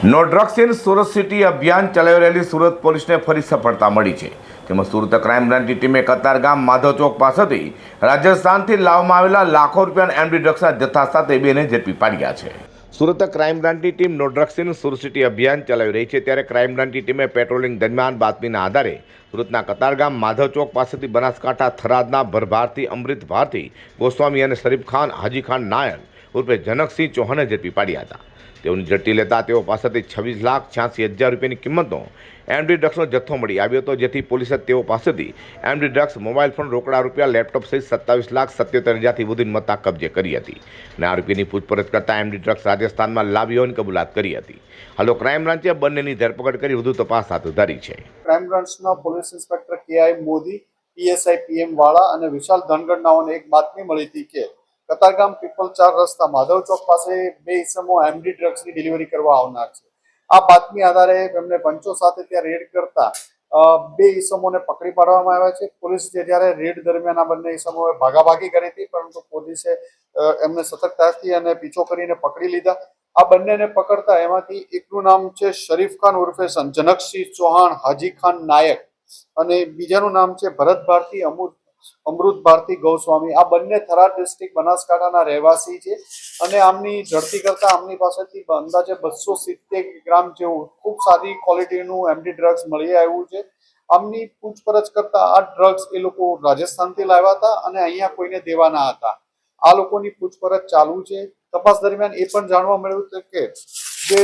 No drugs in Surat city અભિયાન ચલાવી રહેલી સુરત પોલીસને ફરી સફળતા મળી છે. તેમાં સુરત ક્રાઇમ બ્રાન્ચની ટીમે કતારગામ માધવ ચોક પાસેથી રાજસ્થાનથી લાવવામાં આવેલા લાખો રૂપિયાના એમડી ડ્રગ્સના જથ્થા સાથે બેને ઝડપી પાડ્યા છે. સુરત ક્રાઇમ બ્રાન્ચની team no drugs in Surat city અભિયાન ચલાવી રહી છે, ત્યારે ક્રાઇમ બ્રાન્ચની ટીમે પેટ્રોલિંગ દરમિયાન બાતમીના આધારે સુરતના કતારગામ માધવ ચોક પાસેથી બનાસકાંઠા થરાદના ભરભારથી અમૃત ભારતી ગોસ્વામી અને શરીફ ખાન હાજી ખાન નાયક ઉર્ફે જનકસિંહ ચૌહાણને ઝડપી પાડ્યા હતા. તેઓની ઝડપી લેતા તેઓ પાસેથી 26,86,000 રૂપિયાની કિંમતનો એમડી ડ્રગ્સનો જથ્થો મળી આવ્યો હતો, જેથી પોલીસે તેઓ પાસેથી એમડી ડ્રગ્સ, મોબાઈલ ફોન, રોકડા રૂપિયા, લેપટોપ સહિત 27,77,000થી વધુની મત્તા કબજે કરી હતી અને આરોપીની પૂછપરછ કરતા એમડી ડ્રગ્સ રાજસ્થાનમાં લાવી હોવાની કબૂલાત કરી હતી. હાલ ક્રાઇમ બ્રાન્ચે બંનેની ધરપકડ કરી વધુ તપાસ હાથ ધરી છે. ક્રાઇમ બ્રાન્ચના police inspector KI Modi, PSI PM વાળા અને વિશાલ ધનગણનાઓને એક બાતમી મળી હતી કે કતારગામ પીપલ 4 રસ્તા માધવ ચોક પાસે બે ઇસમો એમડી ડ્રગ્સની ડિલિવરી કરવા આવનાર છે. આ બાતમી આધારે એમને પંચો સાથે ત્યાં રેડ કરતા બે ઇસમોને પકડી પાડવામાં આવ્યા છે. પોલીસ જ્યારે રેડ દરમિયાન આ બંને ઇસમોએ ભાગાભાગી કરી હતી, પરંતુ પોલીસે એમને સતર્કતાથી અને પીછો કરીને પકડી લીધા. આ બંનેને પકડતા એમાંથી એકનું નામ છે શરીફ ખાન ઉર્ફે જનકસિંહ ચૌહાણ હાજી ખાન નાયક અને બીજાનું નામ છે ભરત ભારતી અમૃત ભારતી ગૌસ્વામી. આ બંને થરાદ ડિસ્ટ્રિક્ટ બનાસકાંઠાના રહેવાસી છે અને આમની ઝડપી કરતા આમની પાસેથી અંદાજે 270 ગ્રામ જેવું ખૂબ સારી ક્વોલિટીનું એમડી ડ્રગ્સ મળી આવ્યું છે. આમની પૂછપરછ કરતા આ ડ્રગ્સ એ લોકો રાજસ્થાનથી લાવ્યા હતા અને અહીંયા કોઈને દેવાના હતા. આ લોકોની પૂછપરછ ચાલુ છે. તપાસ દરમિયાન એ પણ જાણવા મળ્યું છે કે જે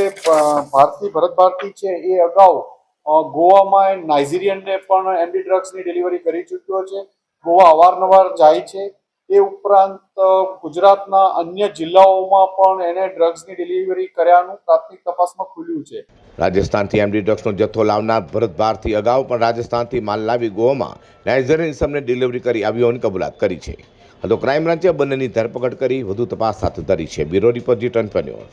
ભરત ભારતી છે એ અગાઉ ગોવામાં નાઇજીરિયનને પણ એમડી ડ્રગ્સની ડિલિવરી કરી ચૂક્યો છે. ગોવા અવારનવાર જાય છે. એ ઉપરાંત ગુજરાતના અન્ય જિલ્લાઓમાં પણ એને ડ્રગ્સની ડિલિવરી કર્યાનું પ્રાથમિક તપાસમાં ખુલ્યું છે. રાજસ્થાનથી એમડી ડ્રગ્સનો જથ્થો લાવનાર ભરત ભારતી અગાઉ પણ રાજસ્થાનથી માલ લાવી ગોવામાં નાઇજીરિયન ઇસમને ડિલિવરી કરી આવી હોવાની કબૂલાત કરી છે. તો ક્રાઇમ બ્રાન્ચે બંનેની ધરપકડ કરી વધુ તપાસ હાથ ધરી છે. Bureau report G24 news.